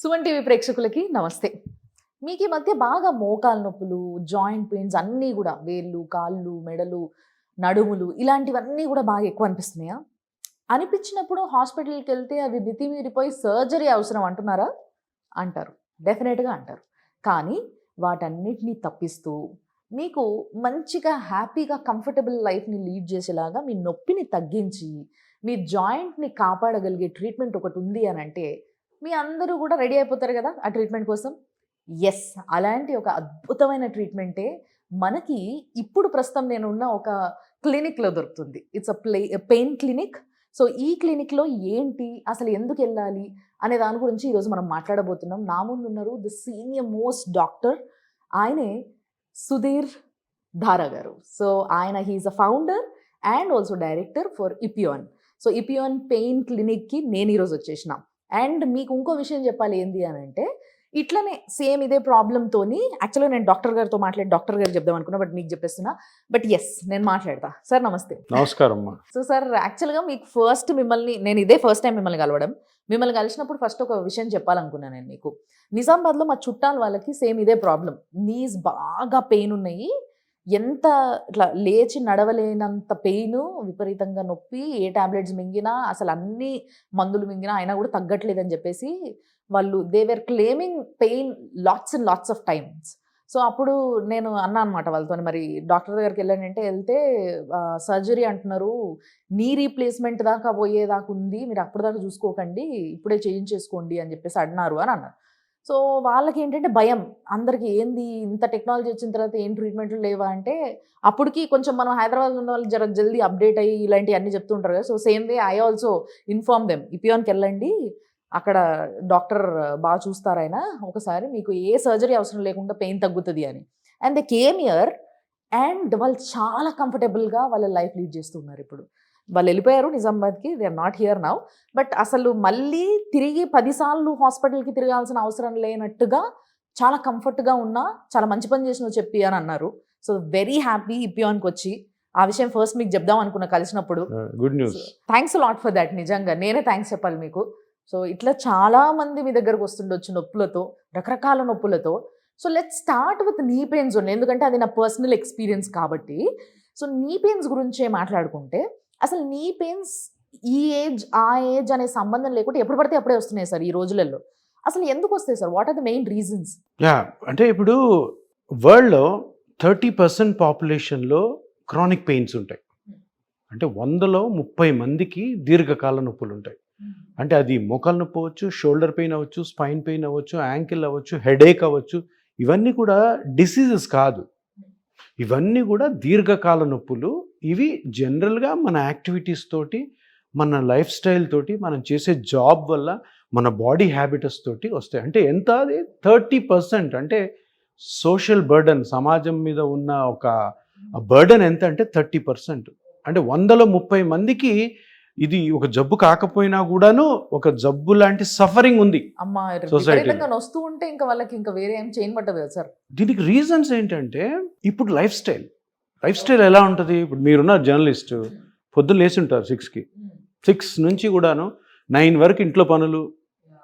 Suman TV ప్రేక్షకులకి నమస్తే. మీకు ఈ మధ్య బాగా మోకాలు నొప్పులు, జాయింట్ పెయిన్స్ అన్నీ గూడా వేళ్ళు, కాళ్ళు, మెడలు, నడుములు ఇలాంటివన్నీ గూడా బాగా ఎక్కువ అనిపిస్తున్నాయా? అనిపించినప్పుడు హాస్పిటల్‌కెళ్తే అవి మితిమీరిపోయి సర్జరీ అవసరం అంటున్నారా? అంటారు. డెఫినెట్‌గా అంటారు. కానీ వాటన్నిటిని తప్పిస్తూ మీకు మంచిగా హ్యాపీగా కంఫర్టబుల్ లైఫ్‌ని లీడ్ చేసేలాగా మీ నొప్పిని తగ్గించి, మీ జాయింట్‌ని కాపాడగలిగే ట్రీట్మెంట్ ఒకటుంది అనంటే మీ అందరూ గూడా రెడీ అయిపోతారు గదా! ఆ ట్రీట్మెంట్ కోసం. యెస్. అలాంటి ఒక అద్భుతమైన ట్రీట్మెంటే మనకి ఇప్పుడు ప్రస్తుతం నేనున్న ఒక క్లినిక్‌లో దొరుకుతుంది. It's pain clinic. సో, ఈ క్లినిక్‌లో ఏంటి? అసలు ఎందుకెళ్ళాలి? అనే దాని గురించి ఈరోజు మనం మాట్లాడబోతున్నాం. నా ముందున్నారు ది సీనియర్ మోస్ట్ డాక్టర్. ఆయనే Sudhir Dhara garu. So, he is a founder and also director for Epione. So, Epione pain క్లినిక్‌కి నేను ఈరోజు వచ్చేసిన. అండ్ మీకు ఇంకో విషయం చెప్పాలి ఏంది అనంటే, ఇట్లనే సేమ్ ఇదే ప్రాబ్లమ్‌తోని యాక్చువల్‌గా నేను డాక్టర్ గారితో మాట్లాడి డాక్టర్ గారికి చెప్దాం అనుకున్నా. బట్ మీకు చెప్పేస్తున్నా. బట్ యెస్, నేను మాట్లాడతా. సార్ నమస్తే. నమస్కారం అమ్మా. సో సార్, యాక్చువల్‌గా మీకు నేను ఇదే ఫస్ట్ టైం మిమ్మల్ని కలవడం. మిమ్మల్ని కలిసినప్పుడు ఫస్ట్ ఒక విషయం చెప్పాలనుకున్నాను నేను మీకు. నిజామాబాద్‌లో మా చుట్టాల వాళ్ళకి సేమ్ ఇదే ప్రాబ్లమ్. నీస్ బాగా పెయిన్ ఉన్నాయి. ఎంత ఇట్లా లేచి నడవలేనంత పెయిను, విపరీతంగా నొప్పి, ఏ టాబ్లెట్స్ మింగినా, అసలు అన్ని మందులు మింగినా అయినా కూడా తగ్గట్లేదని చెప్పేసి వాళ్ళు they were claiming pain lots and lots of times. So, అప్పుడు నేను అన్నా అనమాట వాళ్ళతోని, మరి డాక్టర్ దగ్గరికి వెళ్ళానంటే వెళ్తే సర్జరీ అంటున్నారు, నీ రీప్లేస్మెంట్ దాకా పోయేదాకా ఉంది, మీరు అప్పటిదాకా చూసుకోకండి, ఇప్పుడే చేయించేసుకోండి అని చెప్పేసి అన్నారు అని అన్నారు. సో, వాళ్ళకి ఏంటంటే భయం. అందరికి ఏంది ఇంత టెక్నాలజీ వచ్చిన తర్వాత ఏం ట్రీట్మెంట్లు లేవా అంటే, అప్పటికి కొంచెం మనం హైదరాబాద్‌లో ఉన్న వాళ్ళు జర జల్దీ అప్డేట్ అయ్యి ఇలాంటివన్నీ చెప్తూ ఉంటారు కదా! So, same way I also inform them. ఇపియాన్‌కెళ్ళండి, అక్కడ డాక్టర్ బాగా చూస్తారాయన. ఒకసారి మీకు ఏ సర్జరీ అవసరం లేకుండా పెయిన్ తగ్గుతది అని. And they came here and వాళ్ళు చాలా కంఫర్టబుల్‌గా వాళ్ళ లైఫ్ లీడ్ చేస్తున్నారు ఇప్పుడు. వాళ్ళు వెళ్ళిపోయారు నిజామాబాద్‌కి. They are not here now. But అసలు మళ్ళీ తిరిగి 10 సార్లు హాస్పిటల్‌కి తిరగాల్సిన అవసరం లేనట్టుగా చాలా కంఫర్ట్‌గా ఉన్నా, చాలా మంచి పని చేసినావు చెప్పి అని అన్నారు. సో, వెరీ హ్యాపీ ఇపియాన్‌కొచ్చి. ఆ విషయం ఫస్ట్ మీకు చెప్దాం అనుకున్నా కలిసినప్పుడు. Good news. Thanks a lot for thought. నిజంగా నేనే థాంక్స్ చెప్పాలి మీకు. సో, ఇట్లా చాలా మంది మీ దగ్గరకు వస్తుండొచ్చు నొప్పులతో, రకరకాల నొప్పులతో. So, let's start with knee pains only. ఎందుకంటే అది నా పర్సనల్ ఎక్స్‌పీరియన్స్ కాబట్టి. సో, నీ పెయిన్స్ గురించే మాట్లాడుకుంటే, అసలు నీ పెయిన్స్ ఈ ఏజ్, ఆ ఏజ్ అనే సంబంధం లేకుండా ఎప్పుడు పడితే అప్పుడే వస్తున్నాయి సార్ ఈ రోజులలో. అసలు ఎందుకు వస్తాయి sir? What are the main reasons? అంటే ఇప్పుడు వరల్డ్‌లో 30% పాపులేషన్‌లో క్రానిక్ పెయిన్స్ ఉంటాయి. అంటే 100లో 30 మందికి దీర్ఘకాల నొప్పులు ఉంటాయి. అంటే అది మోకాలు నొప్పి అవ్వచ్చు, షోల్డర్ పెయిన్ అవ్వచ్చు, స్పైన్ పెయిన్ అవ్వచ్చు, యాంకిల్ అవ్వచ్చు, హెడేక్ అవ్వచ్చు. ఇవన్నీ కూడా డిసీజెస్ కాదు. ఇవన్నీ కూడా దీర్ఘకాల నొప్పులు. ఇవి జనరల్గా మన యాక్టివిటీస్ తోటి, మన లైఫ్ స్టైల్ తోటి, మనం చేసే జాబ్ వల్ల, మన బాడీ హ్యాబిటస్ తోటి వస్తాయి. అంటే ఎంత అది 30%. అంటే సోషల్ బర్డన్, సమాజం మీద ఉన్న ఒక బర్డన్ ఎంత అంటే 30%. అంటే 100లో 30 మందికి ఇది ఒక జబ్బు కాకపోయినా కూడాను ఒక జబ్బు లాంటి సఫరింగ్ ఉంది అమ్మా. సొసైటీలో. విపరీతంగా వస్తూ ఉంటే ఇంకా వాళ్ళకి ఇంకా వేరే ఏం చేయని పట్టదు కదా సార్. దీనికి రీజన్స్ ఏంటంటే, ఇప్పుడు లైఫ్ స్టైల్ ఎలా ఉంటుంది. ఇప్పుడు మీరున్న జర్నలిస్ట్ పొద్దున్న లేచి ఉంటారు 6కి. 6 నుంచి కూడాను 9 వరకు ఇంట్లో పనులు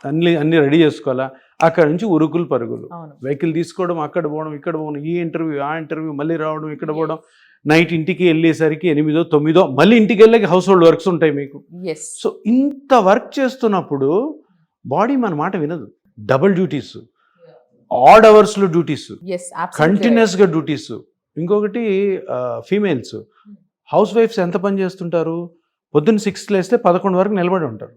అన్ని రెడీ చేసుకోవాలా. అక్కడ నుంచి ఉరుకులు పరుగులు, వెహికల్ తీసుకోవడం, అక్కడ పోవడం, ఇక్కడ పోవడం, ఈ ఇంటర్వ్యూ, ఆ ఇంటర్వ్యూ, మళ్ళీ రావడం, ఇక్కడ పోవడం, నైట్ ఇంటికి వెళ్ళేసరికి 8, 9 మళ్ళీ ఇంటికి వెళ్ళాక హౌస్ హోల్డ్ వర్క్స్ ఉంటాయి మీకు. సో, ఇంత వర్క్ చేస్తున్నప్పుడు బాడీ మన మాట వినదు. డబుల్ డ్యూటీస్, ఆడ్ అవర్స్లో డ్యూటీస్, కంటిన్యూస్గా డ్యూటీస్. ఇంకొకటి ఫీమేల్స్ హౌస్ వైఫ్స్ ఎంత పని చేస్తుంటారు? పొద్దున్న 6 లేస్తే 11 వరకు నిలబడి ఉంటారు.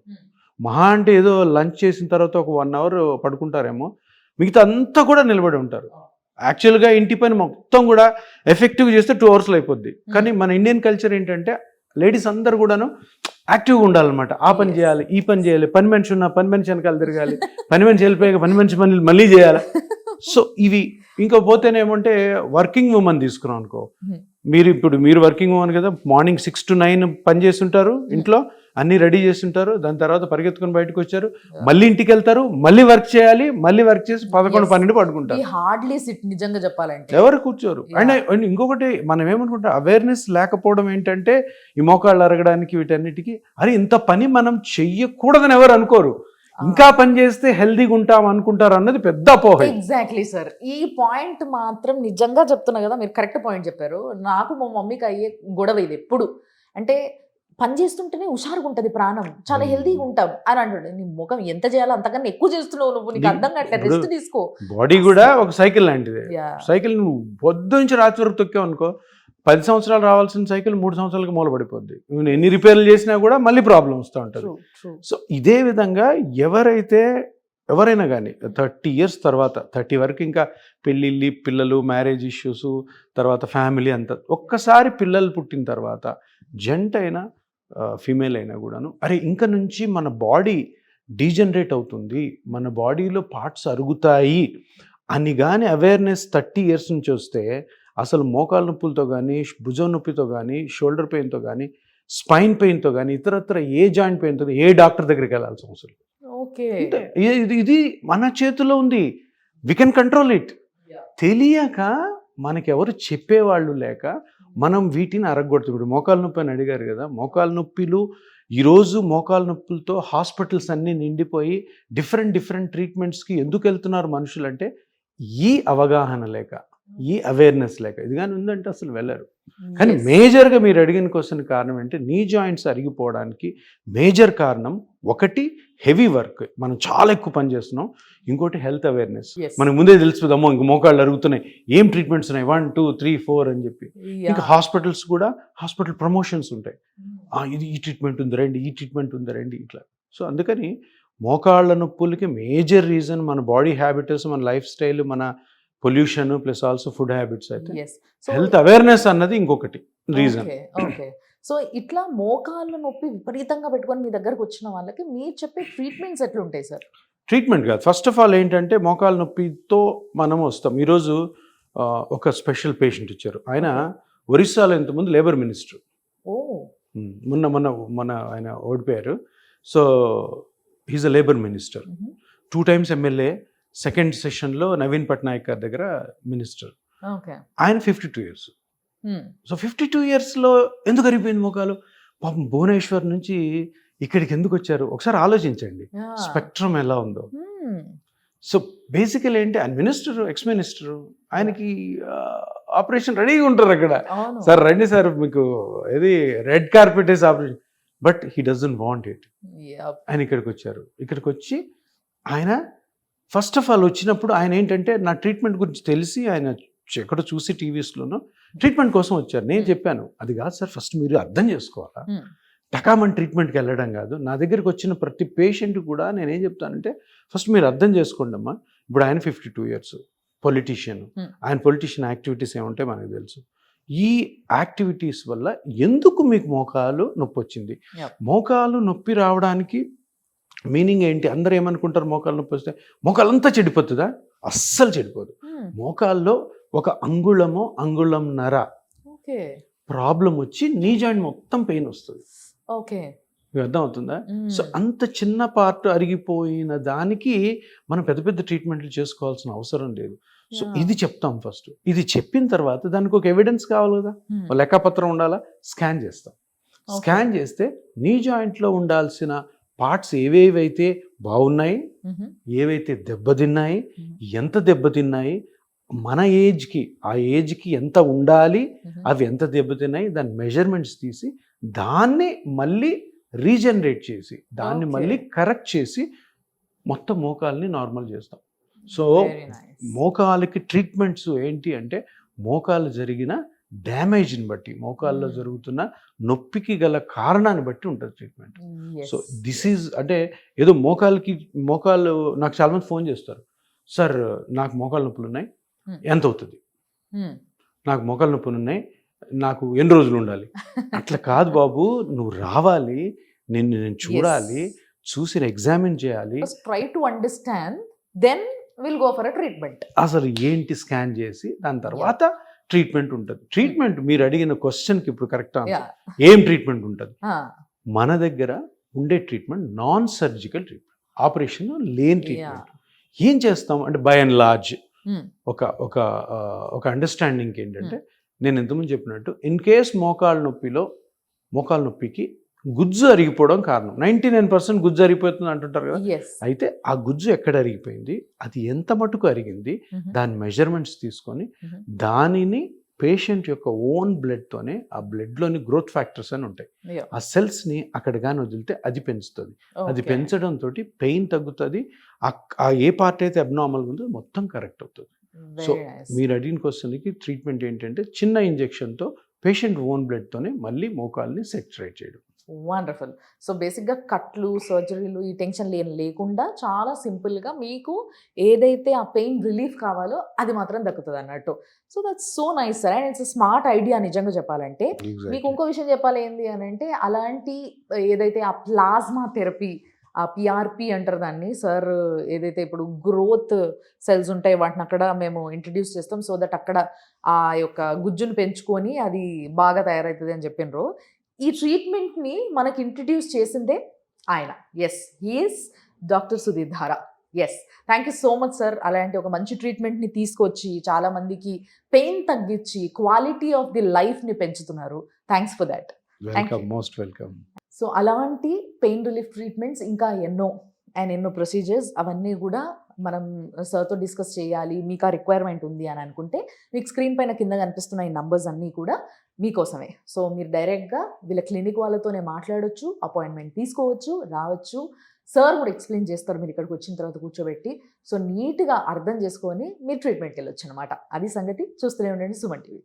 మహా అంటే ఏదో లంచ్ చేసిన తర్వాత ఒక 1 అవర్ పడుకుంటారేమో, మిగతా అంతా కూడా నిలబడి ఉంటారు. యాక్చువల్గా ఇంటి పని మొత్తం కూడా ఎఫెక్టివ్గా చేస్తే 2 అవర్స్లో అయిపోద్ది. కానీ మన ఇండియన్ కల్చర్ ఏంటంటే లేడీస్ అందరు కూడాను యాక్టివ్గా ఉండాలన్నమాట. ఆ పని చేయాలి, ఈ పని చేయాలి, పని మనిషి ఉన్న పని మనిషి వెనకాల తిరగాలి, పని మనిషి వెళ్ళిపోయాక పని మనిషి పనులు మళ్ళీ చేయాలి. సో, ఇవి ఇంకా పోతేనేమంటే వర్కింగ్ ఉమెన్ తీసుకున్నాం అనుకో. మీరు వర్కింగ్ ఉమెన్ కదా, మార్నింగ్ 6 to 9 పని చేస్తుంటారు, ఇంట్లో అన్నీ రెడీ చేస్తుంటారు. దాని తర్వాత పరిగెత్తుకుని బయటకు వచ్చారు, మళ్ళీ ఇంటికి వెళ్తారు, మళ్ళీ వర్క్ చేయాలి, మళ్ళీ వర్క్ చేసి 11, 12 పడుకుంటారు. హార్డ్లీ సిట్ నిజంగా చెప్పాలంటే ఎవరు కూర్చోరు. అండ్ ఇంకొకటి మనం ఏమనుకుంటాం, అవేర్నెస్ లేకపోవడం ఏంటంటే, ఈ మోకాళ్ళు అరగడానికి వీటన్నిటికీ అరే ఇంత పని మనం చెయ్యకూడదని ఎవరు అనుకోరు. ఇంకా పని చేస్తే హెల్దీగా ఉంటాం అనుకుంటారు అన్నది పెద్ద అపోహ. Exactly sir. ఈ పాయింట్ మాత్రం నిజంగా చెప్తున్నా కదా, మీరు కరెక్ట్ పాయింట్ చెప్పారు. నాకు మా మమ్మీకి అయ్యే గొడవ ఇది ఎప్పుడు. అంటే పని చేస్తుంటేనే హుషారుగా ఉంటుంది ప్రాణం, చాలా హెల్దీగా ఉంటాం అని అంటుండే. నీ ముఖం ఎంత చేయాలో అంతకన్నా ఎక్కువ చేస్తున్నావు నువ్వు, నీకు అర్థం కావట్లేదు, రెస్ట్ తీసుకో. బాడీ కూడా ఒక సైకిల్ లాంటిది. Yeah. సైకిల్ నువ్వు పొద్దు నుంచి రాత్రి వరకు తొక్కావు అనుకో, 10 సంవత్సరాలు రావాల్సిన సైకిల్ 3 సంవత్సరాలకు మూలపడిపోద్ది. నువ్వు ఎన్ని రిపేర్లు చేసినా కూడా మళ్ళీ ప్రాబ్లం వస్తూ ఉంటుంది. True, true. సో ఇదే విధంగా ఎవరైనా కానీ 30 ఇయర్స్ తర్వాత 30 వరకు ఇంకా పెళ్ళిళ్ళు, పిల్లలు, మ్యారేజ్ ఇష్యూస్, తర్వాత ఫ్యామిలీ అంతా, ఒక్కసారి పిల్లలు పుట్టిన తర్వాత జంట అయినా ఫీమేల్ అయినా కూడాను, అరే ఇంకా నుంచి మన బాడీ డీజనరేట్ అవుతుంది, మన బాడీలో పార్ట్స్ అరుగుతాయి అని కానీ అవేర్నెస్ 30 ఇయర్స్ నుంచి వస్తే అసలు మోకాల నొప్పులతో కానీ, భుజం నొప్పితో కానీ, షోల్డర్ పెయిన్తో కానీ, స్పైన్ పెయిన్తో కానీ, ఇతరత్ర ఏ జాయింట్ పెయిన్తో ఏ డాక్టర్ దగ్గరికి వెళ్ళాల్సిన అవసరం లేదు. ఓకే. ఇది మన చేతిలో ఉంది. We can control it. తెలియక మనకెవరు చెప్పేవాళ్ళు లేక మనం వీటిని అరగొడుతుంది. ఇప్పుడు మోకాలు నొప్పి అని అడిగారు కదా, మోకాలు నొప్పిలు ఈరోజు మోకాలు నొప్పులతో హాస్పిటల్స్ అన్నీ నిండిపోయి డిఫరెంట్ ట్రీట్మెంట్స్కి ఎందుకు వెళ్తున్నారు మనుషులు అంటే ఈ అవగాహన లేక, ఈ అవేర్నెస్ లేక. ఇది కానీ ఉందంటే అసలు వెళ్ళరు. కానీ మేజర్గా మీరు అడిగిన క్వశ్చన్ కారణం అంటే నీ జాయింట్స్ అరిగిపోవడానికి మేజర్ కారణం ఒకటి హెవీ వర్క్, మనం చాలా ఎక్కువ పని చేస్తున్నాం. ఇంకోటి హెల్త్ అవేర్నెస్. మనకు ముందే తెలుస్తుందమ్మో ఇంక మోకాళ్ళు అరుగుతున్నాయి, ఏం ట్రీట్మెంట్స్ ఉన్నాయి, 1 2 3 4 అని చెప్పి. ఇంకా హాస్పిటల్స్ కూడా హాస్పిటల్ ప్రమోషన్స్ ఉంటాయి, ఇది ఈ ట్రీట్మెంట్ ఉంది రండి, ఈ ట్రీట్మెంట్ ఉంది రండి, ఇట్లా. సో అందుకని మోకాళ్ళ నొప్పులకి మేజర్ రీజన్ మన బాడీ హ్యాబిట్స్, మన లైఫ్ స్టైల్, మన pollution plus also food habits. అయితే హెల్త్ అవేర్నెస్ అన్నది ఇంకొకటి రీజన్. ఓకే. సో ఇట్లా మోకాళ్ళ నొప్పి విపరీతంగా పెట్టుకొని మీ దగ్గరకు వచ్చిన వాళ్ళకి మీరు చెప్పే ట్రీట్మెంట్స్ ఎట్లుంటాయి సార్? ట్రీట్మెంట్ కాదు, ఫస్ట్ ఆఫ్ ఆల్ ఏంటంటే మోకాళ్ళ నొప్పితో మనం వస్తాం. ఈరోజు ఒక స్పెషల్ పేషెంట్ ఇచ్చారు. ఆయన ఒరిస్సాలో ఇంతకుముందు లేబర్ మినిస్టర్. మొన్న ఆయన ఓడిపోయారు. So he's a labour minister, 2 times MLA, second సెషన్లో నవీన్ పట్నాయక్ గారి దగ్గర మినిస్టర్. ఆయన 52 years. సో 52 yearsలో ఎందుకు అరిగిపోయింది మోకాలు? పాపం భువనేశ్వర్ నుంచి ఇక్కడికి ఎందుకు వచ్చారు ఒకసారి ఆలోచించండి, స్పెక్ట్రమ్ ఎలా ఉందో. సో బేసికల్ ఏంటి, ఆయన మినిస్టర్, ఎక్స్ మినిస్టర్, ఆయనకి ఆపరేషన్ రెడీగా ఉంటారు అక్కడ. సార్ రండి సార్ మీకు ఇది రెడ్ కార్పెట్ వేసి operation, but he doesn't want it. ఆయన ఇక్కడికి వచ్చారు. ఇక్కడికి వచ్చి ఆయన ఫస్ట్ ఆఫ్ ఆల్ వచ్చినప్పుడు ఆయన ఏంటంటే నా ట్రీట్మెంట్ గురించి తెలిసి ఆయన ఎక్కడ చూసి టీవీస్లోనూ ట్రీట్మెంట్ కోసం వచ్చారు. నేను చెప్పాను అది కాదు సార్, ఫస్ట్ మీరు అర్థం చేసుకోవాలా, టకామని ట్రీట్మెంట్కి వెళ్ళడం కాదు. నా దగ్గరికి వచ్చిన ప్రతి పేషెంట్ కూడా నేనేం చెప్తానంటే ఫస్ట్ మీరు అర్థం చేసుకోండి అమ్మా. ఇప్పుడు ఆయన 52 years పొలిటీషియన్, ఆయన పొలిటీషియన్ యాక్టివిటీస్ ఏముంటాయి మనకు తెలుసు. ఈ యాక్టివిటీస్ వల్ల ఎందుకు మీకు మోకాలు నొప్పి వచ్చింది? మోకాలు నొప్పి రావడానికి మీనింగ్ ఏంటి? అందరూ ఏమనుకుంటారు, మోకాలు నొప్పి వస్తే మోకాలంతా చెడిపోతుందా? అస్సలు చెడిపోదు. మోకాల్లో ఒక అంగుళంన్నర ప్రాబ్లం వచ్చి నీ జాయింట్ మొత్తం పెయిన్ వస్తుంది. అర్థం అవుతుందా? సో అంత చిన్న పార్ట్ అరిగిపోయిన దానికి మనం పెద్ద పెద్ద ట్రీట్మెంట్లు చేసుకోవాల్సిన అవసరం లేదు. సో ఇది చెప్తాం ఫస్ట్. ఇది చెప్పిన తర్వాత దానికి ఒక ఎవిడెన్స్ కావాలి కదా, లెక్కపత్రం ఉండాలా, స్కాన్ చేస్తాం. స్కాన్ చేస్తే నీ జాయింట్లో ఉండాల్సిన పార్ట్స్ ఏవేవైతే బాగున్నాయి, ఏవైతే దెబ్బతిన్నాయి, ఎంత దెబ్బతిన్నాయి, మన ఏజ్కి ఆ ఏజ్కి ఎంత ఉండాలి, అవి ఎంత దెబ్బతిన్నాయి, దాని మెజర్మెంట్స్ తీసి దాన్ని మళ్ళీ రీజనరేట్ చేసి దాన్ని మళ్ళీ కరెక్ట్ చేసి మొత్తం మోకాల్ని నార్మల్ చేస్తాం. సో మోకాలకి ట్రీట్మెంట్స్ ఏంటి అంటే మోకాలు జరిగిన డ్యామేజ్ని బట్టి, మోకాల్లో జరుగుతున్న నొప్పికి గల కారణాన్ని బట్టి ఉంటుంది ట్రీట్మెంట్. సో దిస్ ఈజ్ అంటే ఏదో మోకాలు నాకు చాలా మంది ఫోన్ చేస్తారు, సార్ నాకు మోకాలు నొప్పులు ఉన్నాయి, ఎంత అవుతుంది? నాకు మోకాలు నొప్పులు ఉన్నాయి, నాకు ఎన్ని రోజులు ఉండాలి? అట్లా కాదు బాబు, నువ్వు రావాలి, నేను చూడాలి, చూసి ఎగ్జామిన్ చేయాలి, try to understand, then will go for a treatment. అసలు ఏంటి స్కాన్ చేసి దాని తర్వాత ట్రీట్మెంట్ ఉంటుంది. ట్రీట్మెంట్ మీరు అడిగిన క్వశ్చన్కి ఇప్పుడు కరెక్ట్ ఆన్సర్, ఏం ట్రీట్మెంట్ ఉంటుంది? మన దగ్గర ఉండే treatment non surgical treatment, operation లేని ట్రీట్మెంట్. ఏం చేస్తాం అంటే బై అండ్ లార్జ్ ఒక అండర్స్టాండింగ్ ఏంటంటే నేను ఇంతకుముందు చెప్పినట్టు ఇన్ కేస్ మోకాలు నొప్పికి గుజ్జు అరిగిపోవడం కారణం. 99% గుజ్జు అరిగిపోతుంది అంటుంటారు కదా. ఎస్. అయితే ఆ గుజ్జు ఎక్కడ అరిగిపోయింది, అది ఎంత మటుకు అరిగింది, దాని మెజర్మెంట్స్ తీసుకొని దానిని పేషెంట్ యొక్క ఓన్ బ్లడ్తోనే, ఆ బ్లడ్లోని గ్రోత్ ఫ్యాక్టర్స్ అని ఉంటాయి, ఆ సెల్స్ని అక్కడ కానీ వదిలితే అది పెంచుతుంది. అది పెంచడంతో పెయిన్ తగ్గుతుంది. ఆ ఏ పార్ట్ అయితే అబ్నార్మల్గా ఉందో మొత్తం కరెక్ట్ అవుతుంది. సో మీరు అడిగిన క్వశ్చన్కి ట్రీట్మెంట్ ఏంటంటే చిన్న ఇంజెక్షన్తో పేషెంట్ ఓన్ బ్లడ్తోనే మళ్ళీ మోకాల్ని సెక్చురేట్ చేయడం. వండర్ఫుల్. సో బేసిక్గా కట్లు, సర్జరీలు, ఈ టెన్షన్ లేకుండా చాలా సింపుల్గా మీకు ఏదైతే ఆ పెయిన్ రిలీఫ్ కావాలో అది మాత్రం దక్కుతుంది అన్నట్టు. So that's so nice sir, and it's smart idea నిజంగా చెప్పాలంటే. మీకు ఇంకో విషయం చెప్పాలి ఏంటి అని అంటే, అలాంటి ఏదైతే ఆ ప్లాస్మా థెరపీ, ఆ పిఆర్పి అంటారు దాన్ని సార్, ఏదైతే ఇప్పుడు గ్రోత్ సెల్స్ ఉంటాయి వాటిని అక్కడ మేము ఇంట్రడ్యూస్ చేస్తాం, సో దట్ అక్కడ ఆ యొక్క గుజ్జును పెంచుకొని అది బాగా తయారవుతుంది అని చెప్పినారు. ఈ ట్రీట్మెంట్ని మనకి ఇంట్రడ్యూస్ చేసిందే ఆయన. Yes, he is doctor Sudhir Dhara. Yes, thank you so much sir. అలాంటి ఒక మంచి ట్రీట్మెంట్ని తీసుకొచ్చి చాలామందికి పెయిన్ తగ్గించి క్వాలిటీ ఆఫ్ ది లైఫ్ని పెంచుతున్నారు. Thanks for that. Welcome, most welcome. So అలాంటి పెయిన్ రిలీఫ్ ట్రీట్మెంట్స్ ఇంకా ఎన్నో ప్రొసీజర్స్ అవన్నీ కూడా మనం సార్తో డిస్కస్ చేయాలి, మీకు ఆ రిక్వైర్మెంట్ ఉంది అని అనుకుంటే మీకు స్క్రీన్ పైన కింద కనిపిస్తున్న ఈ నంబర్స్ అన్నీ కూడా మీకోసమే. సో మీరు డైరెక్ట్గా వీళ్ళ క్లినిక్ వాళ్ళతోనే మాట్లాడొచ్చు, అపాయింట్మెంట్ తీసుకోవచ్చు, రావచ్చు. సార్ కూడా ఎక్స్ప్లెయిన్ చేస్తారు మీరు ఇక్కడికి వచ్చిన తర్వాత కూర్చోబెట్టి. సో నీట్గా అర్థం చేసుకొని మీరు ట్రీట్మెంట్కి వెళ్ళొచ్చు అనమాట. అది సంగతి. చూస్తూనే ఉండండి సుమన్ టీవీ.